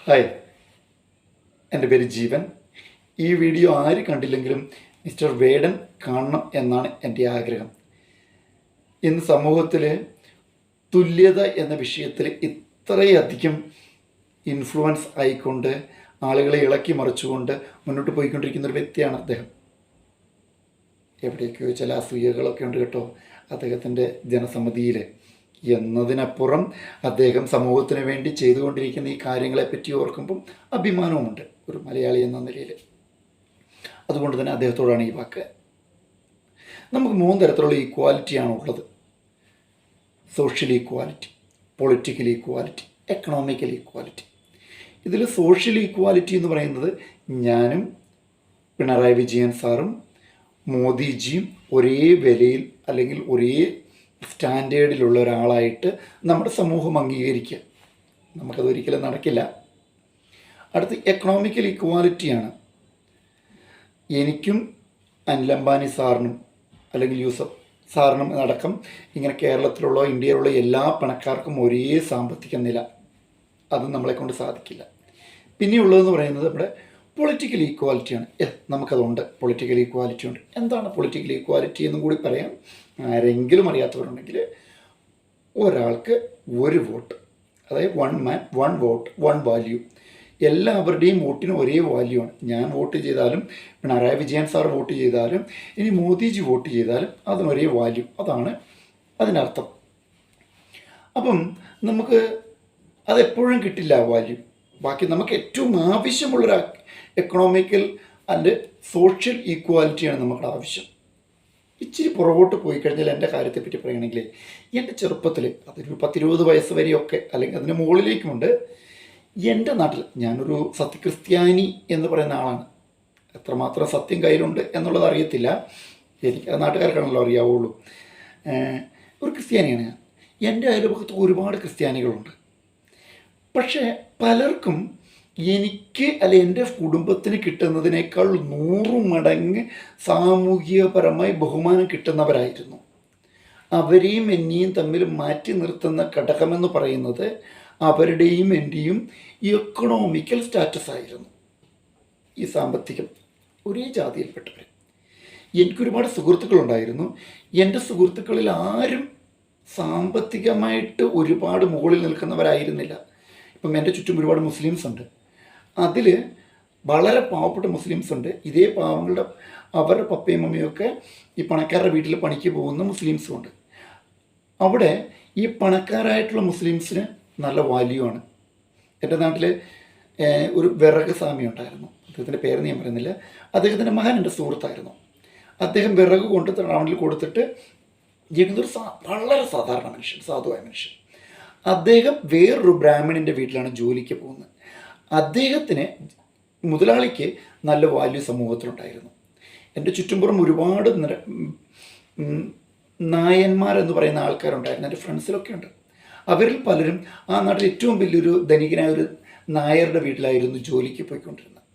Hi, എൻ്റെ പേര് ജീവൻ. ഈ വീഡിയോ ആര് കണ്ടില്ലെങ്കിലും മിസ്റ്റർ വേടൻ കാണണം എന്നാണ് എൻ്റെ ആഗ്രഹം. ഇന്ന് സമൂഹത്തിൽ തുല്യത എന്ന വിഷയത്തിൽ ഇത്രയധികം ഇൻഫ്ലുവൻസ് ആയിക്കൊണ്ട് ആളുകളെ ഇളക്കി മറിച്ചുകൊണ്ട് മുന്നോട്ട് പോയിക്കൊണ്ടിരിക്കുന്ന ഒരു വ്യക്തിയാണ് അദ്ദേഹം. എവിടെയൊക്കെയോ ചില അസൂയകളൊക്കെ ഉണ്ട് കേട്ടോ അദ്ദേഹത്തിൻ്റെ ജനസമ്മതിയിൽ. എന്നതിനപ്പുറം അദ്ദേഹം സമൂഹത്തിന് വേണ്ടി ചെയ്തുകൊണ്ടിരിക്കുന്ന ഈ കാര്യങ്ങളെപ്പറ്റി ഓർക്കുമ്പം അഭിമാനവുമുണ്ട് ഒരു മലയാളി എന്ന നിലയിൽ. അതുകൊണ്ട് തന്നെ അദ്ദേഹത്തോടാണ് ഈ വാക്ക്. നമുക്ക് 3 തരത്തിലുള്ള ഈക്വാലിറ്റിയാണ് ഉള്ളത്: social equality, political equality, economical equality. ഇതിൽ സോഷ്യൽ ഈക്വാലിറ്റി എന്ന് പറയുന്നത് ഞാനും പിണറായി വിജയൻ സാറും മോദിജിയും ഒരേ വിലയിൽ അല്ലെങ്കിൽ ഒരേ സ്റ്റാൻഡേർഡിലുള്ള ഒരാളായിട്ട് നമ്മുടെ സമൂഹം അംഗീകരിക്കുക. നമുക്കതൊരിക്കലും നടക്കില്ല. അടുത്ത് എക്കണോമിക്കൽ ഇക്വാലിറ്റിയാണ്. എനിക്കും അനിൽ അംബാനി സാറിനും അല്ലെങ്കിൽ യൂസഫ് സാറിനും അടക്കം ഇങ്ങനെ കേരളത്തിലുള്ള ഇന്ത്യയിലുള്ള എല്ലാ പണക്കാർക്കും ഒരേ സാമ്പത്തിക നില, അത് നമ്മളെക്കൊണ്ട് സാധിക്കില്ല. പിന്നെയുള്ളതെന്ന് പറയുന്നത് നമ്മുടെ പൊളിറ്റിക്കൽ ഈക്വാലിറ്റിയാണ്. നമുക്കതുണ്ട്, പൊളിറ്റിക്കൽ ഈക്വാലിറ്റി ഉണ്ട്. എന്താണ് പൊളിറ്റിക്കൽ ഈക്വാലിറ്റി എന്നും കൂടി പറയാം. ആരെങ്കിലും അറിയാത്തവരുണ്ടെങ്കിൽ, ഒരാൾക്ക് ഒരു വോട്ട്, അതായത് 1 man 1 vote 1 value. എല്ലാവരുടെയും വോട്ടിന് ഒരേ വാല്യൂ ആണ്. ഞാൻ വോട്ട് ചെയ്താലും പിണറായി വിജയൻ സാർ വോട്ട് ചെയ്താലും ഇനി മോദിജി വോട്ട് ചെയ്താലും അതിനൊരേ വാല്യൂ. അതാണ് അതിനർത്ഥം. അപ്പം നമുക്ക് അതെപ്പോഴും കിട്ടില്ല ആ വാല്യൂ. ബാക്കി നമുക്ക് ഏറ്റവും ആവശ്യമുള്ളൊരു എക്കണോമിക്കൽ ആൻഡ് സോഷ്യൽ ഈക്വാലിറ്റിയാണ് നമുക്ക് ആവശ്യം. ഇച്ചിരി പുറകോട്ട് പോയി കഴിഞ്ഞാൽ എൻ്റെ കാര്യത്തെപ്പറ്റി പറയുകയാണെങ്കിൽ, എൻ്റെ ചെറുപ്പത്തിൽ അതൊരു 10-20 വയസ്സ് വരെയൊക്കെ അല്ലെങ്കിൽ അതിന് മുകളിലേക്കുമുണ്ട്, എൻ്റെ നാട്ടിൽ ഞാനൊരു സത്യക്രിസ്ത്യാനി എന്ന് പറയുന്ന ആളാണ്. എത്രമാത്രം സത്യം കയ്യിലുണ്ട് എന്നുള്ളത് അറിയത്തില്ല, എനിക്ക് അത് നാട്ടുകാർക്കാണല്ലോ അറിയാവുള്ളൂ. ഒരു ക്രിസ്ത്യാനിയാണ് ഞാൻ. എൻ്റെ അയൽപക്കത്ത് ഒരുപാട് ക്രിസ്ത്യാനികളുണ്ട്. പക്ഷേ പലർക്കും എനിക്ക് അല്ലെ എൻ്റെ കുടുംബത്തിന് കിട്ടുന്നതിനേക്കാൾ 100 മടങ്ങ് സാമൂഹികപരമായി ബഹുമാനം കിട്ടുന്നവരായിരുന്നു. അവരെയും എന്നെയും തമ്മിൽ മാറ്റി നിർത്തുന്ന ഘടകമെന്ന് പറയുന്നത് അവരുടെയും എൻ്റെയും എക്കണോമിക്കൽ സ്റ്റാറ്റസ് ആയിരുന്നു. ഈ സാമ്പത്തികം, ഒരേ ജാതിയിൽപ്പെട്ടവർ. എനിക്കൊരുപാട് സുഹൃത്തുക്കളുണ്ടായിരുന്നു. എൻ്റെ സുഹൃത്തുക്കളിൽ ആരും സാമ്പത്തികമായിട്ട് ഒരുപാട് മുകളിൽ നിൽക്കുന്നവരായിരുന്നില്ല. ഇപ്പം എൻ്റെ ചുറ്റും ഒരുപാട് മുസ്ലിംസ് ഉണ്ട്. അതിൽ വളരെ പാവപ്പെട്ട മുസ്ലിംസ് ഉണ്ട്. ഇതേ പാവങ്ങളുടെ അവരുടെ പപ്പയും മമ്മിയൊക്കെ ഈ പണക്കാരുടെ വീട്ടിൽ പണിക്ക് പോകുന്ന മുസ്ലിംസും ഉണ്ട്. അവിടെ ഈ പണക്കാരായിട്ടുള്ള മുസ്ലിംസിന് നല്ല വാല്യൂ ആണ്. എൻ്റെ നാട്ടിൽ ഒരു വിറക് സ്വാമി ഉണ്ടായിരുന്നു. അദ്ദേഹത്തിൻ്റെ പേര് ഞാൻ പറയുന്നില്ല. അദ്ദേഹത്തിൻ്റെ മകൻ എൻ്റെ സുഹൃത്തായിരുന്നു. അദ്ദേഹം വിറക് കൊണ്ട് ടൗണിൽ കൊടുത്തിട്ട് ജീവിക്കുന്നൊരു വളരെ സാധാരണ മനുഷ്യൻ, സാധുവായ മനുഷ്യൻ. അദ്ദേഹം വേറൊരു ബ്രാഹ്മണൻ്റെ വീട്ടിലാണ് ജോലിക്ക് പോകുന്നത്. അദ്ദേഹത്തിന്, മുതലാളിക്ക് നല്ല വാല്യൂ സമൂഹത്തിലുണ്ടായിരുന്നു. എൻ്റെ ചുറ്റുംപുറം ഒരുപാട് നായന്മാരെന്ന് പറയുന്ന ആൾക്കാരുണ്ടായിരുന്നു. എൻ്റെ ഫ്രണ്ട്സിലൊക്കെ ഉണ്ട്. അവരിൽ പലരും ആ നാട്ടിൽ ഏറ്റവും വലിയൊരു ധനികനായ ഒരു നായരുടെ വീട്ടിലായിരുന്നു ജോലിക്ക് പോയിക്കൊണ്ടിരുന്നത്.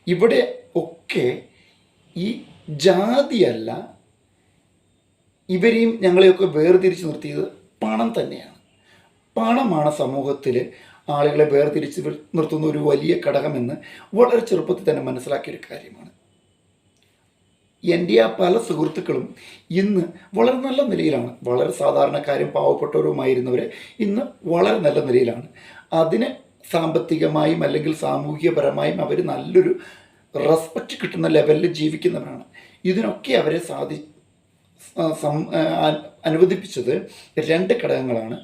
ഇവിടെ ഒക്കെ ഈ ജാതിയല്ല, ഇവരെയും ഞങ്ങളെയൊക്കെ വേർതിരിച്ച് നിർത്തിയത് പണം തന്നെയാണ്. പണമാണ് സമൂഹത്തിൽ ആളുകളെ വേർതിരിച്ച് നിർത്തുന്ന ഒരു വലിയ ഘടകമെന്ന് വളരെ ചെറുപ്പത്തിൽ തന്നെ മനസ്സിലാക്കിയൊരു കാര്യമാണ്. എൻ്റെ ആ പല സുഹൃത്തുക്കളും ഇന്ന് വളരെ നല്ല നിലയിലാണ്. വളരെ സാധാരണക്കാരും പാവപ്പെട്ടവരുമായിരുന്നവരെ ഇന്ന് വളരെ നല്ല നിലയിലാണ്. അതിന് സാമ്പത്തികമായും അല്ലെങ്കിൽ സാമൂഹികപരമായും അവർ നല്ലൊരു റെസ്പെക്റ്റ് കിട്ടുന്ന ലെവലിൽ ജീവിക്കുന്നവരാണ്. ഇതിനൊക്കെ അവരെ അനുവദിപ്പിച്ചത് 2 ഘടകങ്ങളാണ്.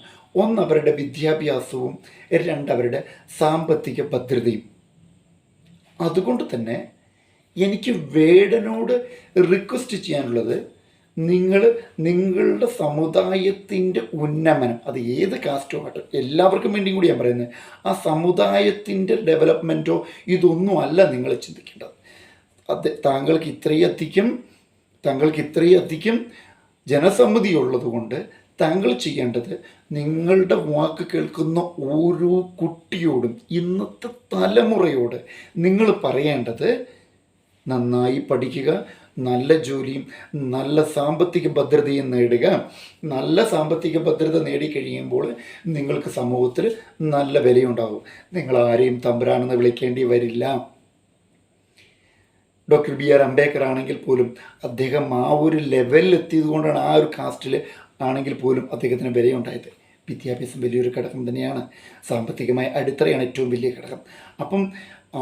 1 അവരുടെ വിദ്യാഭ്യാസവും, 2 അവരുടെ സാമ്പത്തിക ഭദ്രതയും. അതുകൊണ്ട് തന്നെ എനിക്ക് വേടനോട് റിക്വസ്റ്റ് ചെയ്യാനുള്ളത്, നിങ്ങളുടെ സമുദായത്തിൻ്റെ ഉന്നമനം, അത് ഏത് കാസ്റ്റോ ആട്ടെ, എല്ലാവർക്കും വേണ്ടിയും കൂടി ഞാൻ പറയുന്നത്, ആ സമുദായത്തിൻ്റെ ഡെവലപ്മെൻറ്റോ ഇതൊന്നും അല്ല നിങ്ങൾ ചിന്തിക്കേണ്ടത്. താങ്കൾക്ക് ഇത്രയധികം ജനസമ്മതി ഉള്ളതുകൊണ്ട് താങ്കൾ ചെയ്യേണ്ടത്, നിങ്ങളുടെ വാക്ക് കേൾക്കുന്ന ഓരോ കുട്ടിയോടും, ഇന്നത്തെ തലമുറയോട് നിങ്ങൾ പറയേണ്ടത്, നന്നായി പഠിക്കുക, നല്ല ജോലിയും നല്ല സാമ്പത്തിക ഭദ്രതയും നേടുക. നല്ല സാമ്പത്തിക ഭദ്രത നേടിക്കഴിയുമ്പോൾ നിങ്ങൾക്ക് സമൂഹത്തിൽ നല്ല വിലയുണ്ടാകും. നിങ്ങൾ ആരെയും തമ്പുരാനെന്ന് വിളിക്കേണ്ടി വരില്ല. ഡോക്ടർ BR അംബേദ്കർ ആണെങ്കിൽ പോലും അദ്ദേഹം ആ ഒരു ലെവലിൽ എത്തിയത് കൊണ്ടാണ്, ആ ഒരു കാസ്റ്റിൽ ആണെങ്കിൽ പോലും അദ്ദേഹത്തിന് വിലയുണ്ടായത്. വിദ്യാഭ്യാസം വലിയൊരു ഘടകം തന്നെയാണ്. സാമ്പത്തികമായ അടിത്തറയാണ് ഏറ്റവും വലിയ ഘടകം. അപ്പം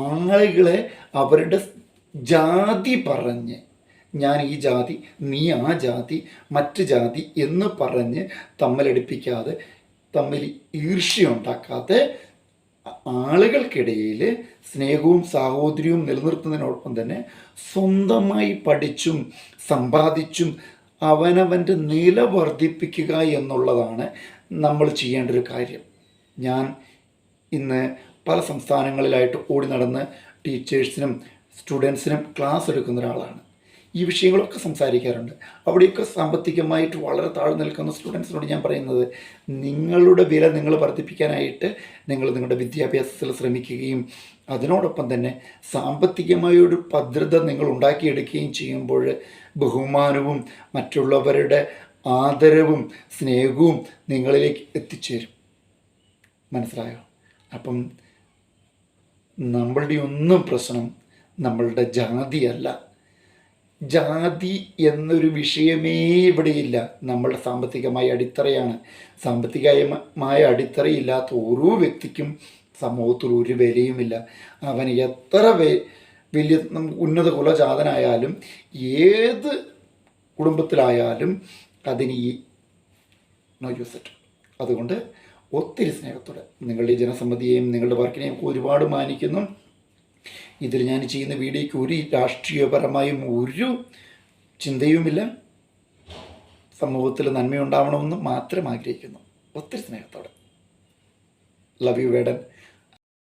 ആളുകളെ അവരുടെ ജാതി പറഞ്ഞ്, ഞാൻ ഈ ജാതി, നീ ആ ജാതി, മറ്റ് ജാതി എന്ന് പറഞ്ഞ് തമ്മിലടിപ്പിക്കാതെ, തമ്മിൽ ഈർഷ്യ ഉണ്ടാക്കാതെ, ആളുകൾക്കിടയിൽ സ്നേഹവും സാഹോദര്യവും നിലനിർത്തുന്നതിനോടൊപ്പം തന്നെ സ്വന്തമായി പഠിച്ചും സമ്പാദിച്ചും അവനവൻ്റെ നില വർദ്ധിപ്പിക്കുക എന്നുള്ളതാണ് നമ്മൾ ചെയ്യേണ്ട ഒരു കാര്യം. ഞാൻ ഇന്ന് പല സംസ്ഥാനങ്ങളിലായിട്ട് ഓടി നടന്ന് ടീച്ചേഴ്സിനും സ്റ്റുഡൻസിനും ക്ലാസ് എടുക്കുന്ന ഒരാളാണ്. ഈ വിഷയങ്ങളൊക്കെ സംസാരിക്കാറുണ്ട്. അവിടെയൊക്കെ സാമ്പത്തികമായിട്ട് വളരെ താഴ്ന്നു നിൽക്കുന്ന സ്റ്റുഡൻസിനോട് ഞാൻ പറയുന്നത്, നിങ്ങളുടെ വില നിങ്ങൾ വർദ്ധിപ്പിക്കാനായിട്ട് നിങ്ങൾ നിങ്ങളുടെ വിദ്യാഭ്യാസത്തിൽ ശ്രമിക്കുകയും അതിനോടൊപ്പം തന്നെ സാമ്പത്തികമായൊരു ഭദ്രത നിങ്ങൾ ഉണ്ടാക്കിയെടുക്കുകയും ചെയ്യുമ്പോൾ ബഹുമാനവും മറ്റുള്ളവരുടെ ആദരവും സ്നേഹവും നിങ്ങളിലേക്ക് എത്തിച്ചേരും. മനസ്സിലായോ? അപ്പം നമ്മളുടെ ഒന്നും പ്രശ്നം നമ്മളുടെ ജാതിയല്ല. ജാതി എന്നൊരു വിഷയമേ ഇവിടെയില്ല. നമ്മളുടെ സാമ്പത്തികമായ അടിത്തറയാണ്. സാമ്പത്തികമായ അടിത്തറയില്ലാത്ത ഓരോ വ്യക്തിക്കും സമൂഹത്തിൽ ഒരു വിലയുമില്ല. അവൻ എത്ര വലിയ ഉന്നത കുലജാതനായാലും ഏത് കുടുംബത്തിലായാലും അതിന് നോ യൂസ് ഇറ്റ്. അതുകൊണ്ട് ഒത്തിരി സ്നേഹത്തോടെ നിങ്ങളുടെ ജനസമ്മതിയെയും നിങ്ങളുടെ വർക്കിനെയും ഒരുപാട് മാനിക്കുന്നു. ഇതിൽ ഞാൻ ചെയ്യുന്ന വീഡിയോയ്ക്ക് ഒരു രാഷ്ട്രീയപരമായും ഒരു ചിന്തയുമില്ല. സമൂഹത്തിൽ നന്മയുണ്ടാവണമെന്ന് മാത്രം ആഗ്രഹിക്കുന്നു. ഒത്തിരി സ്നേഹത്തോടെ. Love you Vedan.